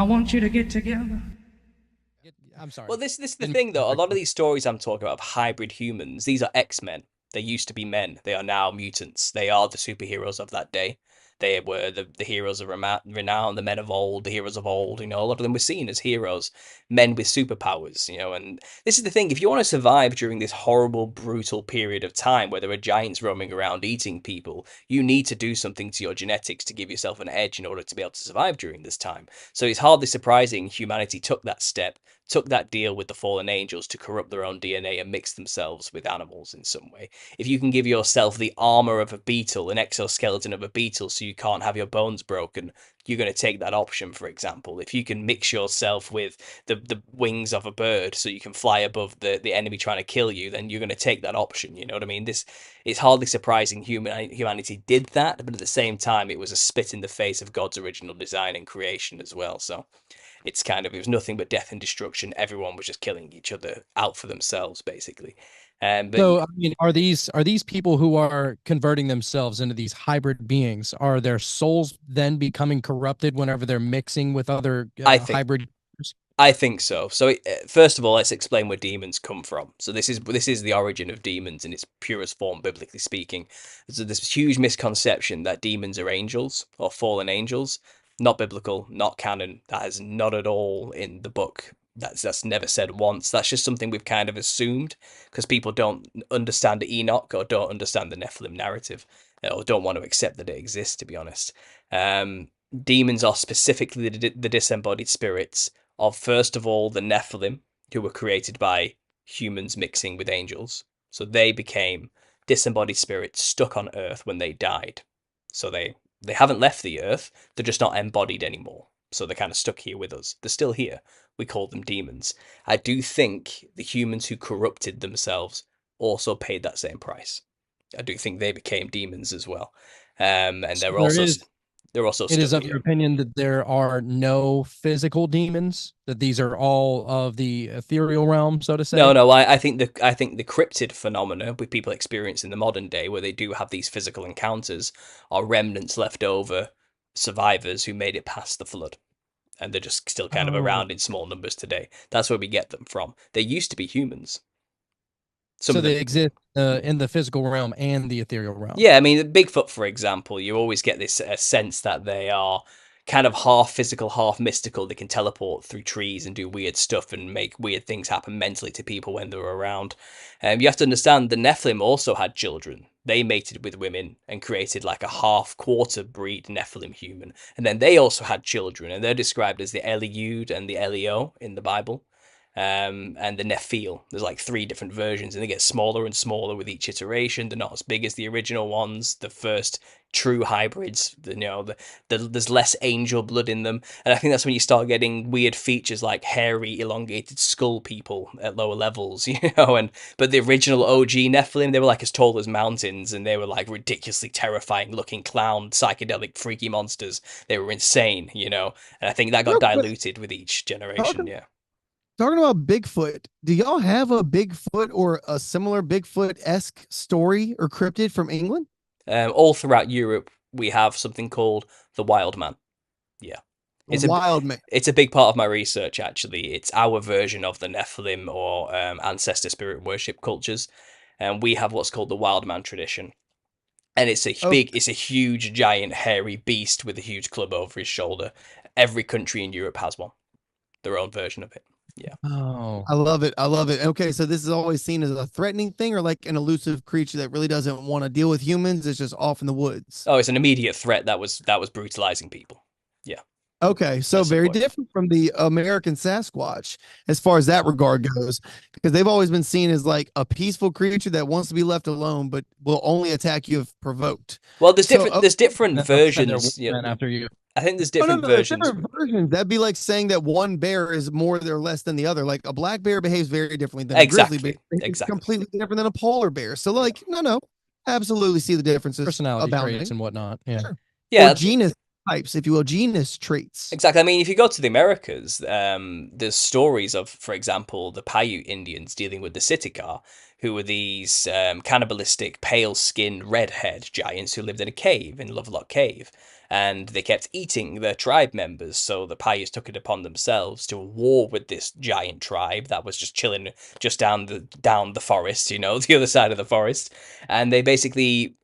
I want you to get together. I'm sorry. Well, this is the Didn't mean thing, to though. A interrupt lot of you. these stories I'm talking about of hybrid humans, these are X-Men. They used to be men. They are now mutants. They are the superheroes of that day. They were the heroes of renown, the men of old, the heroes of old. You know, a lot of them were seen as heroes, men with superpowers. You know, and this is the thing. If you want to survive during this horrible, brutal period of time where there are giants roaming around eating people, you need to do something to your genetics to give yourself an edge in order to be able to survive during this time. So it's hardly surprising humanity took that step, took that deal with the fallen angels to corrupt their own DNA and mix themselves with animals in some way. If you can give yourself the armor of a beetle, an exoskeleton of a beetle, so you can't have your bones broken, you're going to take that option, for example. If you can mix yourself with the wings of a bird so you can fly above the enemy trying to kill you, then you're going to take that option. You know what I mean? This It's hardly surprising humanity did that, but at the same time, it was a spit in the face of God's original design and creation as well. So it was nothing but death and destruction. Everyone was just killing each other out for themselves, basically. But So, I mean, are these people who are converting themselves into these hybrid beings? Are their souls then becoming corrupted whenever they're mixing with other I think hybrid? I think so. First of all, let's explain where demons come from. So this is the origin of demons in its purest form, biblically speaking. So there's this huge misconception that demons are angels or fallen angels. Not biblical, not canon. That is not at all in the book. That's never said once. That's just something we've kind of assumed because people don't understand Enoch or don't understand the Nephilim narrative or don't want to accept that it exists. To be honest, um, demons are specifically the disembodied spirits of, first of all, the Nephilim, who were created by humans mixing with angels. So they became disembodied spirits stuck on Earth when they died. So they haven't left the Earth, they're just not embodied anymore. So they're kind of stuck here with us. They're still here. We call them demons. I do think the humans who corrupted themselves also paid that same price. I do think they became demons as well. And So they're also it is stuck of your here. opinion that there are no physical demons, that these are all of the ethereal realm, so to No, say? no, I think the cryptid phenomena we people experience in the modern day, where they do have these physical encounters, are remnants left over survivors who made it past the flood, and they're just still kind of Oh, around in small numbers today. That's where we get them from. They used to be humans. Some so of them, they exist in the physical realm and the ethereal realm. yeah. I mean, Bigfoot, for example, you always get this sense that they are kind of half physical, half mystical. They can teleport through trees and do weird stuff and make weird things happen mentally to people when they're around. You have to understand the Nephilim also had children. They mated with women and created like a half quarter breed Nephilim human. And then they also had children, and they're described as the Eliud and the Elio in the Bible. And the Nephil. There's like three different versions, and they get smaller and smaller with each iteration. They're not as big as the original ones, the first true hybrids. There's less angel blood in them, and I think that's when you start getting weird features like hairy, elongated skull people at lower levels, And but the original OG Nephilim, they were like as tall as mountains, and they were like ridiculously terrifying looking clown, psychedelic, freaky monsters. They were insane. And I think that got Real quick, diluted with each generation. talking Yeah. talking about Bigfoot. Do y'all have a Bigfoot or a similar Bigfoot esque story or cryptid from England? All throughout Europe, we have something called the Wild Man. Yeah, A it's a wild man. it's a big part of my research. Actually, it's our version of the Nephilim or ancestor spirit worship cultures, and we have what's called the Wild Man tradition. And Oh, it's a huge, giant, hairy beast with a huge club over his shoulder. Every country in Europe has one, their own version of it. Yeah. Oh, I love it. I love it. Okay, so this is always seen as a threatening thing or like an elusive creature that really doesn't want to deal with humans. It's just off in the woods. Oh, it's an immediate threat that was brutalizing people. Yeah, Okay, so at some very point. different from the American Sasquatch as far as that regard goes, because they've always been seen as like a peaceful creature that wants to be left alone, but will only attack you if provoked. Well, there's So, different there's and different then they'll send their versions. men after you. I think there's oh no, different no, there's versions. different versions. That'd be like saying that one bear is more or less than the other. Like a black bear behaves very differently than a grizzly bear. Exactly, It's exactly. completely different than a polar bear. So, Yeah, like, no, no, absolutely see the differences Personality traits abounding. and whatnot. Yeah. Sure. Or yeah, genus types, if you will, genus traits. exactly. I mean, if you go to the Americas, there's stories of, for example, the Paiute Indians dealing with the Sitikar, who were these cannibalistic, pale-skinned, red-haired giants who lived in a cave in Lovelock Cave. and they kept eating their tribe members. So the Paiutes took it upon themselves to war with this giant tribe that was just chilling just down the forest, you know, the other side of the forest, and they basically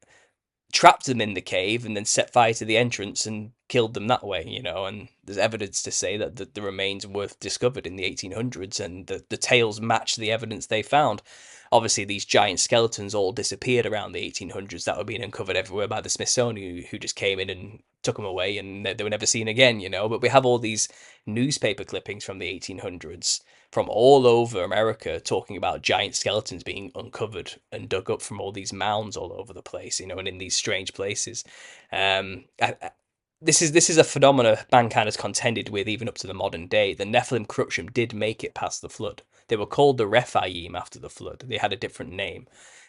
trapped them in the cave and then set fire to the entrance and killed them that way, you know. And there's evidence to say that the remains were discovered in the 1800s, and the tales match the evidence they found. Obviously, these giant skeletons all disappeared around the 1800s that were being uncovered everywhere by the Smithsonian, who just came in and took them away, and they were never seen again, you know. But we have all these newspaper clippings from the 1800s from all over America talking about giant skeletons being uncovered and dug up from all these mounds all over the place, you know, and in these strange places. This is a phenomenon mankind has contended with even up to the modern day. The Nephilim corruption did make it past the flood. They were called the Rephaim after the flood. They had a different name.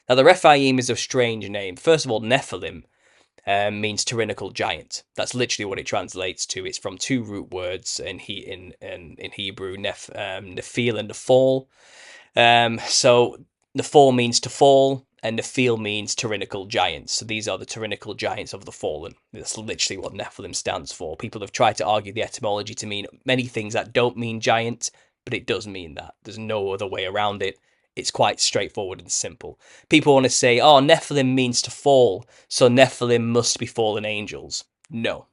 Now, the Rephaim is a strange name. First of all, Nephilim means tyrannical giant. That's literally what it translates to. It's from two root words in Hebrew, Nephil and Nephal. So Nephal means to fall, and Nephil means tyrannical giants. So these are the tyrannical giants of the fallen. That's literally what Nephilim stands for. People have tried to argue the etymology to mean many things that don't mean giant, but it does mean that. There's no other way around it. It's quite straightforward and simple. People want to say, oh, Nephilim means to fall, so Nephilim must be fallen angels. No.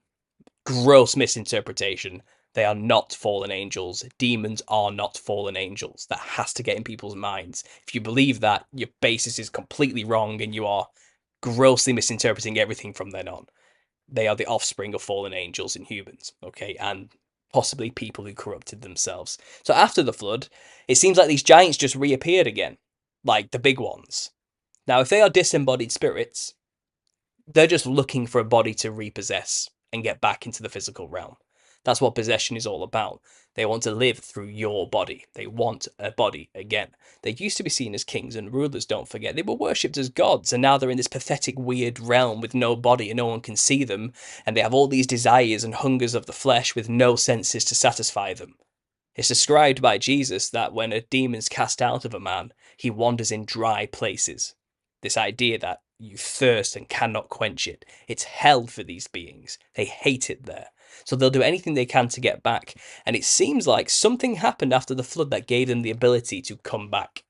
Gross misinterpretation. They are not fallen angels. Demons are not fallen angels. That has to get in people's minds. If you believe that, your basis is completely wrong and you are grossly misinterpreting everything from then on. They are the offspring of fallen angels and humans, okay? And possibly people who corrupted themselves. So after the flood, it seems like these giants just reappeared again, like the big ones. Now, if they are disembodied spirits, they're just looking for a body to repossess and get back into the physical realm. That's what possession is all about. They want to live through your body. They want a body again. They used to be seen as kings and rulers, don't forget. They were worshipped as gods, and now they're in this pathetic, weird realm with no body and no one can see them, and they have all these desires and hungers of the flesh with no senses to satisfy them. It's described by Jesus that when a demon's cast out of a man, he wanders in dry places. This idea that you thirst and cannot quench it. It's hell for these beings. They hate it there. So they'll do anything they can to get back. And it seems like something happened after the flood that gave them the ability to come back.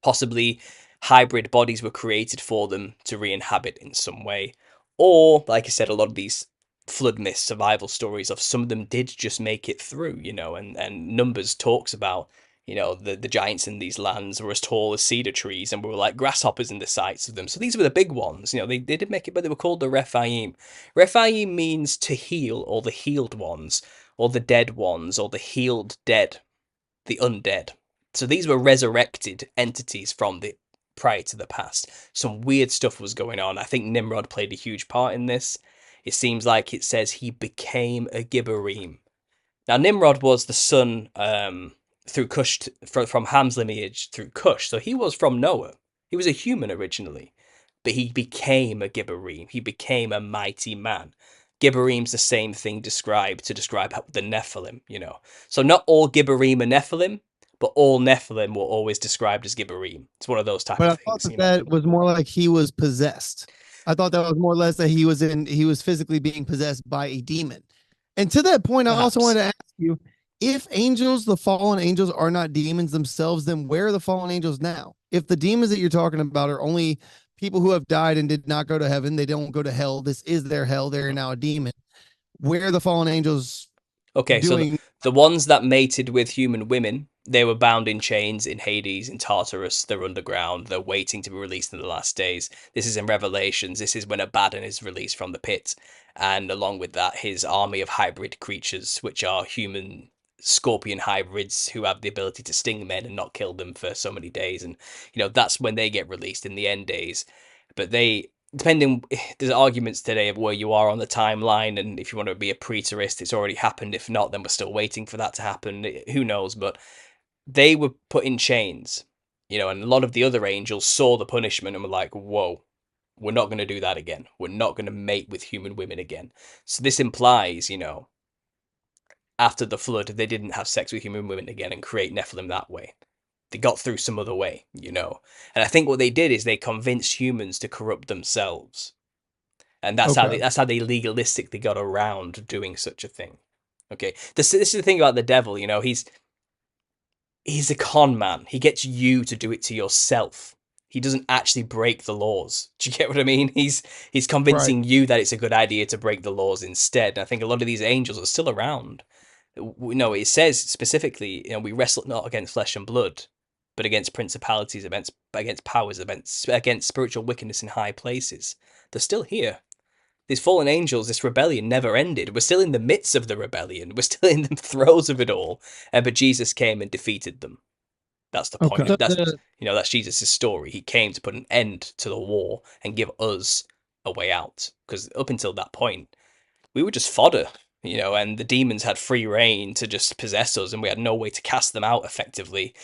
Possibly hybrid bodies were created for them to re-inhabit in some way. Or, like I said, a lot of these flood myth survival stories of some of them did just make it through, you know, and Numbers talks about, you know, the giants in these lands were as tall as cedar trees and were like grasshoppers in the sights of them. So these were the big ones, you know, they did make it, but they were called the Rephaim. Rephaim means to heal, or the healed ones, or the dead ones, or the healed dead, the undead. So these were resurrected entities from the prior to the past. Some weird stuff was going on. I think Nimrod played a huge part in this. It seems like it says he became a Gibborim. Now Nimrod was the son through Cush from Ham's lineage through Cush, so he was from Noah. He was a human originally, but he became a Gibborim. He became a mighty man. Gibborim's the same thing described to describe the Nephilim, you know. So not all Gibborim are Nephilim, but all Nephilim were always described as Gibborim. It's one of those type But of I thought things, that you know. that was more like he was possessed. I thought that was more or less that he was physically being possessed by a demon. And to that point, I also Perhaps. wanted to ask you, if angels, the fallen angels, are not demons themselves, then where are the fallen angels now? If the demons that you're talking about are only people who have died and did not go to heaven, they don't go to hell. This is their hell. They're now a demon. Where are the fallen angels Okay, so doing? the ones that mated with human women, they were bound in chains in Hades, in Tartarus. They're underground. They're waiting to be released in the last days. This is in Revelations. This is when Abaddon is released from the pit. And along with that, his army of hybrid creatures, which are human scorpion hybrids who have the ability to sting men and not kill them for so many days. And, you know, that's when they get released in the end days. But they, depending, there's arguments today of where you are on the timeline, and if you want to be a preterist, it's already happened. If not, then we're still waiting for that to happen. Who knows? But they were put in chains, you know, and a lot of the other angels saw the punishment and were like, whoa, we're not going to do that again. We're not going to mate with human women again. So this implies, you know, after the flood, they didn't have sex with human women again and create Nephilim that way. They got through some other way, you know. And I think what they did is they convinced humans to corrupt themselves. And that's Okay. how they legalistically got around doing such a thing. Okay, this is the thing about the devil. You know, he's a con man. He gets you to do it to yourself. He doesn't actually break the laws. Do you get what I mean? He's Right. convincing you that it's a good idea to break the laws instead. And I think a lot of these angels are still around. No, it says specifically, you know, we wrestle not against flesh and blood, but against principalities, against powers, against spiritual wickedness in high places. They're still here. These fallen angels, this rebellion never ended. We're still in the midst of the rebellion. We're still in the throes of it all. But Jesus came and defeated them. That's the point. Okay. So That's the that's Jesus' story. He came to put an end to the war and give us a way out. Because up until that point, we were just fodder, and the demons had free reign to just possess us, and we had no way to cast them out effectively.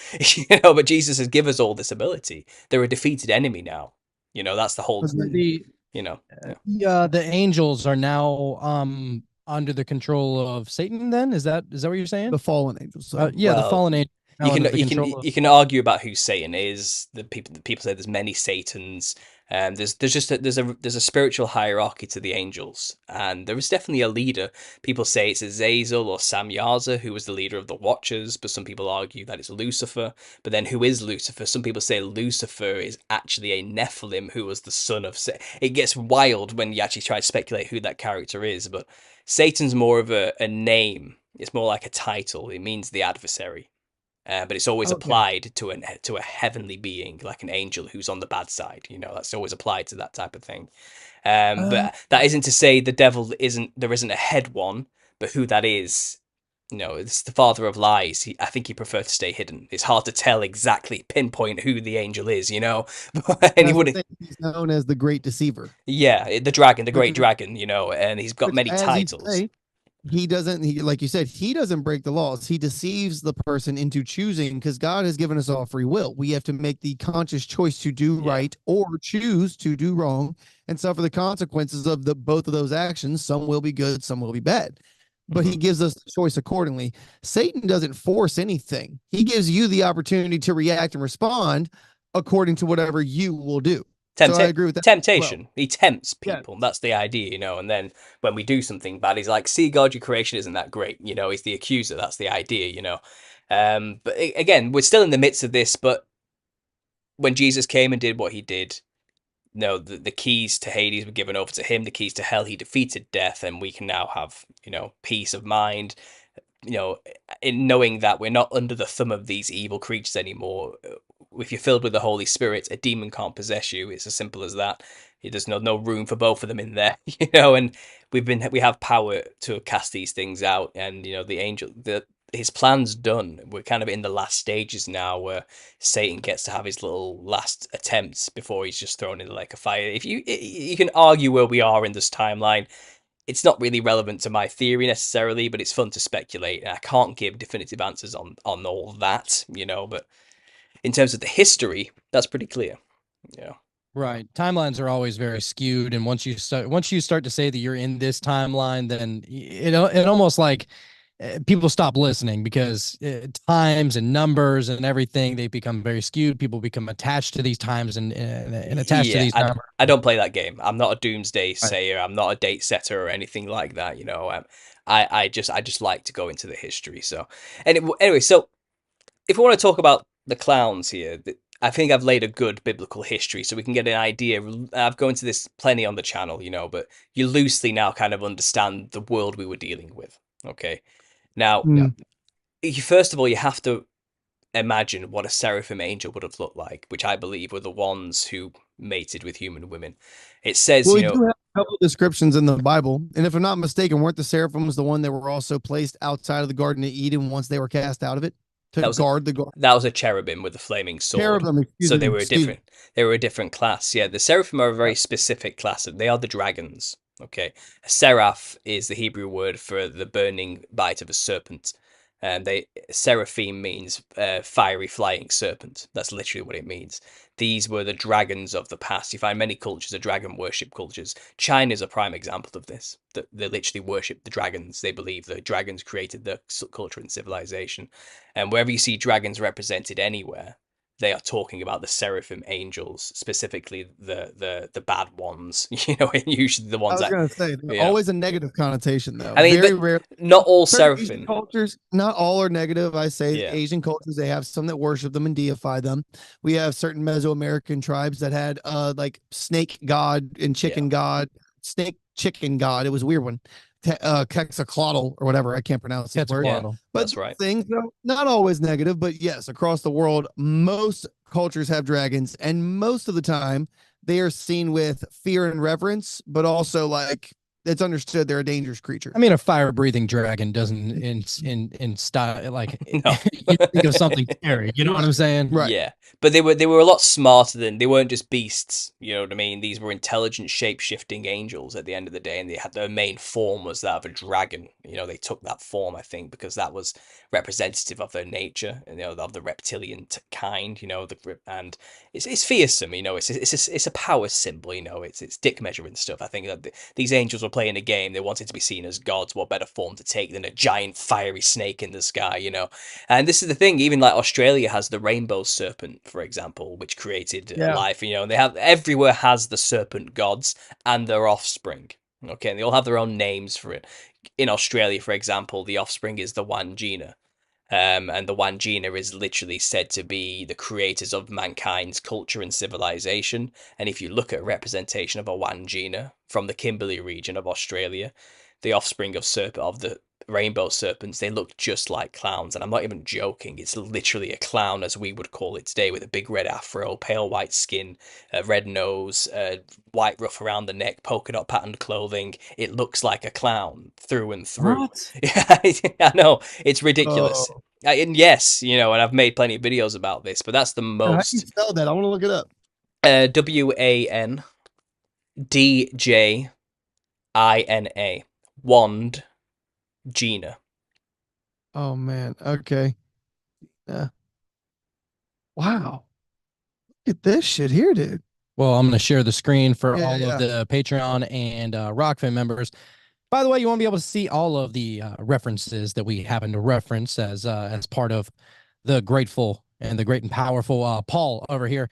But Jesus has given us all this ability. They're a defeated enemy now. That's the whole. the Yeah. the angels are now under the control of Satan. Then is that what you're saying? The fallen angels. So Yeah, the Well, fallen angels are you now can under the you can control of. you can argue about who Satan is. The people say there's many Satans. There's a spiritual hierarchy to the angels, and there is definitely a leader. People say it's Azazel or Samyaza who was the leader of the Watchers, but some people argue that it's Lucifer. But then who is Lucifer? Some people say Lucifer is actually a Nephilim who was the son of. It gets wild when you actually try to speculate who that character is, but Satan's more of a name. It's more like a title. It means the adversary. But it's always okay. applied to a heavenly being, like an angel who's on the bad side. That's always applied to that type of thing. Uh, But that isn't to say the devil there isn't a head one, but who that is, it's the father of lies. I think he preferred to stay hidden. It's hard to tell exactly, pinpoint who the angel is, and he that's the wouldn't. thing. He's known as the Great Deceiver. Yeah, the dragon, the great Which, dragon, and he's got which, many as you titles. say, he doesn't. He, like you said, he doesn't break the laws. He deceives the person into choosing because God has given us all free will. We have to make the conscious choice to do Yeah. right or choose to do wrong and suffer the consequences of the both of those actions. Some will be good, some will be bad. But he Mhm. gives us the choice accordingly. Satan doesn't force anything. He gives you the opportunity to react and respond according to whatever you will do. So I Tempta- agree with that as well. Temptation. He tempts Yeah. people. That's the idea, and then when we do something bad, he's like, "See, God, your creation isn't that great." He's the accuser. That's the idea. But again, we're still in the midst of this. But when Jesus came and did what he did, the keys to Hades were given over to him. The keys to hell, he defeated death, and we can now have peace of mind. you know, in knowing that we're not under the thumb of these evil creatures anymore. If you're filled with the Holy Spirit, a demon can't possess you. It's as simple as that. There's no room for both of them in there, And we have power to cast these things out, and his plan's done. We're kind of in the last stages now, where Satan gets to have his little last attempts before he's just thrown in the lake of fire. If you can argue where we are in this timeline, it's not really relevant to my theory necessarily, but it's fun to speculate. I can't give definitive answers on all that, but in terms of the history, that's pretty clear. Yeah. Right. Timelines are always very skewed, and once you start to say that you're in this timeline, then it almost like people stop listening because times and numbers and everything, they become very skewed. People become attached to these times and attached to Yeah, these numbers. I don't play that game. I'm not a doomsday Right. sayer. I'm not a date setter or anything like that. I just like to go into the history. So, anyway, so if we want to talk about the clowns here, I think I've laid a good biblical history so we can get an idea. I've gone into this plenty on the channel, but you loosely now kind of understand the world we were dealing with. Okay. Now, Mm. first of all, you have to imagine what a seraphim angel would have looked like, which I believe were the ones who mated with human women. It says, Well, we do have a couple of descriptions in the Bible, and if I'm not mistaken, weren't the seraphims the one that were also placed outside of the Garden of Eden once they were cast out of it to that was guard the garden? that was a cherubim with a flaming sword. Cherubim, excuse So they me, were a excuse me. different they were a different class. Yeah, the seraphim are a very specific class. They are the dragons. Okay, a seraph is the Hebrew word for the burning bite of a serpent, and seraphim means fiery flying serpent. That's literally what it means. These were the dragons of the past. You find many cultures are dragon worship cultures. China is a prime example of this. That they literally worship the dragons. They believe the dragons created the culture and civilization. And wherever you see dragons represented anywhere, they are talking about the Seraphim angels, specifically the bad ones. You know, usually the I ones was that, gonna say you know. always a negative connotation though. I mean, Very but rare. not all Certain Asian Seraphim. cultures, not all are negative. I say Yeah, Asian cultures, they have some that worship them and deify them. We have certain Mesoamerican tribes that had like snake god and yeah, chicken god, snake chicken god. It was a weird one. Quetzalcoatl or whatever. I can't pronounce his word. yeah. Quetzalcoatl. But That's right. things, though, not always negative, but yes, across the world, most cultures have dragons, and most of the time they are seen with fear and reverence, but also like it's understood they're a dangerous creature. I mean, a fire-breathing dragon doesn't in style like No. you think of something scary. You know what I'm saying? Right. Yeah, but they were a lot smarter than they weren't just beasts. You know what I mean? These were intelligent, shape-shifting angels at the end of the day, and they had their main form was that of a dragon. You know, they took that form, I think, because that was representative of their nature, and, you know, of the reptilian kind. You know, and it's fearsome. You know, it's a power symbol. You know, it's dick measuring stuff. I think that these angels were playing a game. They wanted to be seen as gods. What better form to take than a giant fiery snake in the sky? You know. And this is the thing, even like Australia has the rainbow serpent, for example, which created a Yeah. life. You know, they have everywhere has the serpent gods and their offspring. Okay, and they all have their own names for it. In Australia, for example, the offspring is the Wandjina. And the Wandjina is literally said to be the creators of mankind's culture and civilization. And if you look at a representation of a Wandjina from the Kimberley region of Australia, the offspring of the rainbow serpents, they look just like clowns. And I'm not even joking. It's literally a clown as we would call it today, with a big red afro, pale white skin, a red nose, white ruff around the neck, polka dot patterned clothing. It looks like a clown through and through. What? Yeah, I know. It's ridiculous. Oh, And yes, you know, and I've made plenty of videos about this, but that's the how do you most. spell that? I want to look it up. Wandjina. Wand Gina. Oh man. Okay. Yeah. Wow. Look at this shit here, dude. Well, I'm going to share the screen for Yeah, all of yeah. the Patreon and Rockfin members. By the way, you won't be able to see all of the references that we happen to reference as part of the grateful and the great and powerful Paul over here.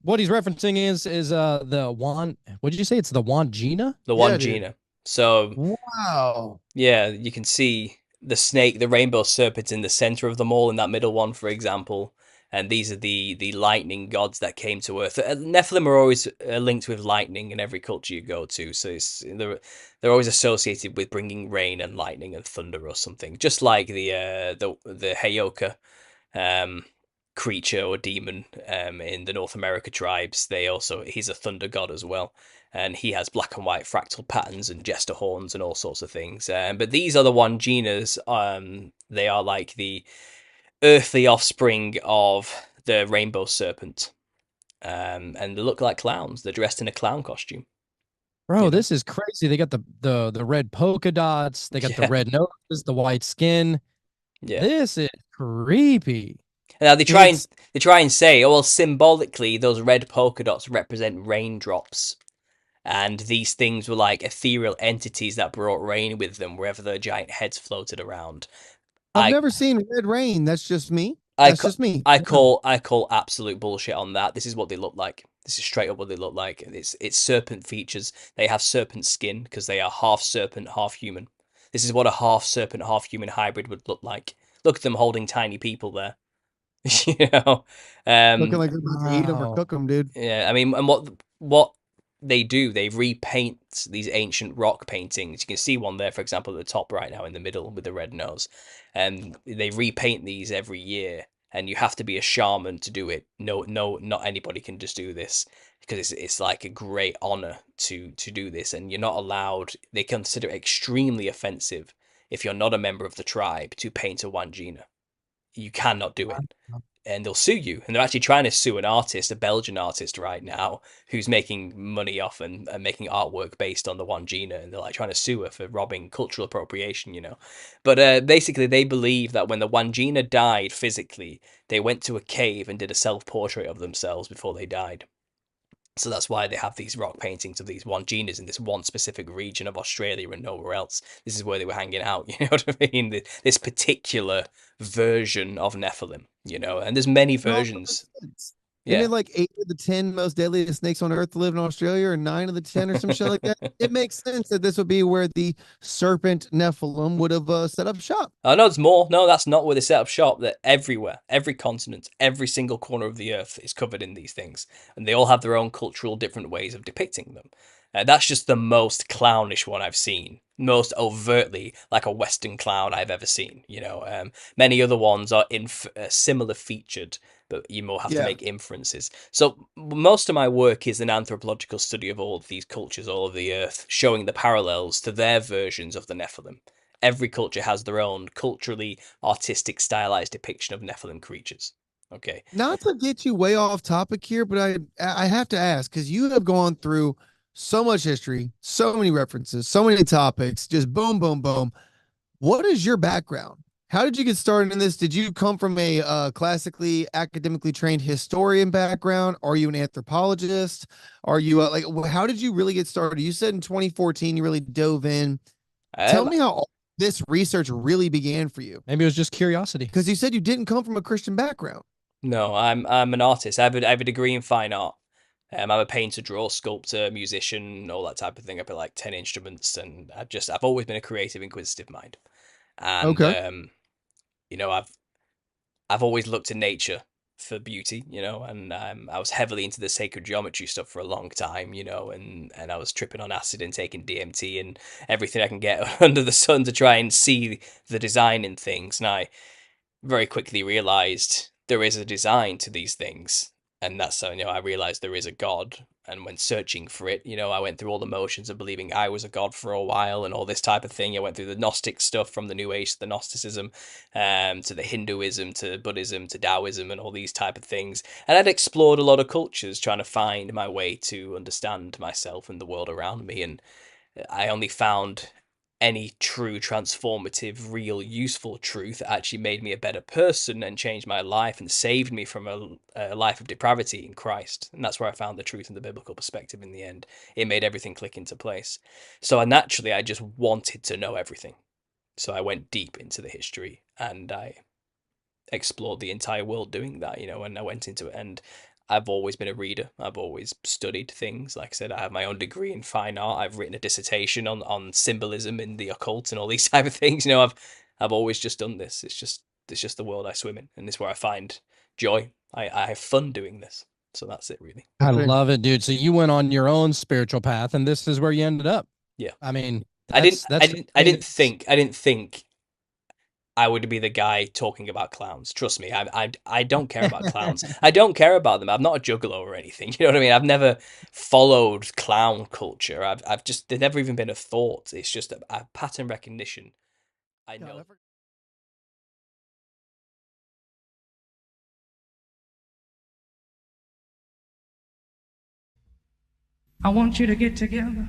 What he's referencing is the Wand. What did you say? It's the Wandjina? The Yeah, dude. Wandjina. So Wow. yeah, you can see the snake, the rainbow serpent in the center of them all, in that middle one, for example. And these are the lightning gods that came to Earth. Nephilim are always linked with lightning in every culture you go to, so they're always associated with bringing rain and lightning and thunder or something. Just like the Heyoka um, creature or demon in the North America tribes. He's a thunder god as well, and he has black and white fractal patterns and jester horns and all sorts of things. But these are the Wanjinas. They are like the earthly offspring of the rainbow serpent, and they look like clowns. They're dressed in a clown costume. Bro, You know? this is crazy. They got the red polka dots. They got the Yeah, red noses, the white skin. yeah. This is creepy. Now It's they try and say, oh well, symbolically, those red polka dots represent raindrops. And these things were like ethereal entities that brought rain with them wherever their giant heads floated around. I've I never seen red rain. That's just me. I That's ca- just me. I Yeah. call absolute bullshit on that. This is what they look like. This is straight up what they look like. It's serpent features. They have serpent skin because they are half serpent, half human. This is what a half serpent, half human hybrid would look like. Look at them holding tiny people there. You know, Looking um, like they're about to eat them or Wow. cook them, dude. yeah, I mean, and what they do, they repaint these ancient rock paintings. You can see one there, for example, at the top right now in the middle with the red nose. And they repaint these every year, and you have to be a shaman to do it. No, no, not anybody can just do this because it's like a great honor to do this, and you're not allowed. They consider it extremely offensive if you're not a member of the tribe to paint a Wandjina. You cannot do it, and they'll sue you. And they're actually trying to sue an artist, a Belgian artist, right now, who's making money off and making artwork based on the Wandjina. And they're like trying to sue her for robbing cultural appropriation, you know. But basically, they believe that when the Wandjina died physically, they went to a cave and did a self portrait of themselves before they died. So that's why they have these rock paintings of these Wandjinas in this one specific region of Australia and nowhere else. This is where they were hanging out, you know what I mean? This particular version of Nephilim, you know, and there's many It all versions. makes sense. Isn't Yeah. it like 8 of the 10 most deadliest snakes on earth live in Australia, or 9 of the 10, or some shit like that? It makes sense that this would be where the serpent Nephilim would have set up shop. Oh no, there's more. No, that's not where they set up shop. That everywhere, every continent, every single corner of the earth is covered in these things, and they all have their own cultural different ways of depicting them. That's just the most clownish one I've seen, most overtly like a Western clown I've ever seen. You know, many other ones are similar featured, but you more have to Yeah. make inferences. So most of my work is an anthropological study of all of these cultures, all of the earth, showing the parallels to their versions of the Nephilim. Every culture has their own culturally artistic stylized depiction of Nephilim creatures. Okay. Not to get you way off topic here, but I have to ask, because you have gone through so much history, so many references, so many topics, just boom, boom, boom. What is your background? How did you get started in this? Did you come from a classically academically trained historian background? Are you an anthropologist? Are you like, how did you really get started? You said in 2014 you really dove in. Tell Um, me how all this research really began for you, Maybe it was just curiosity. because you said you didn't come from a Christian background. no, I'm an artist. I have a degree in fine art. I'm a painter, drawer, sculptor, musician, all that type of thing. I play like 10 instruments, and I've always been a creative, inquisitive mind. And Okay. you know, I've always looked to nature for beauty, you know, and I was heavily into the sacred geometry stuff for a long time, you know, and I was tripping on acid and taking DMT and everything I can get under the sun to try and see the design in things. And I very quickly realized there is a design to these things, and that's how, you know, I realized there is a god. And when searching for it, you know, I went through all the motions of believing I was a god for a while and all this type of thing. I went through the Gnostic stuff, from the New Age to the Gnosticism, to the Hinduism, to Buddhism, to Taoism, and all these type of things. And I'd explored a lot of cultures trying to find my way to understand myself and the world around me. And I only found any true transformative, real, useful truth that actually made me a better person and changed my life and saved me from a life of depravity in Christ. And that's where I found the truth and the biblical perspective in the end. It made everything click into place. So I just wanted to know everything. So I went deep into the history and I explored the entire world doing that, you know, and I went into it. And I've always been a reader. I've always studied things. Like I said, I have my own degree in fine art. I've written a dissertation on symbolism in the occult and all these type of things. You know, I've always just done this. It's just the world I swim in, and it's where I find joy. I have fun doing this. So that's it, really. I Okay. love it, dude. So you went on your own spiritual path, and this is where you ended up. Yeah. I mean, I didn't. I that's. didn't. I mean, it's, I didn't think I would be the guy talking about clowns. Trust me, I don't care about clowns. I don't care about them. I'm not a juggalo or anything. You know what I mean? I've never followed clown culture. I've just they've never even been a thought. It's just a pattern recognition. I God, know. I want you to get together.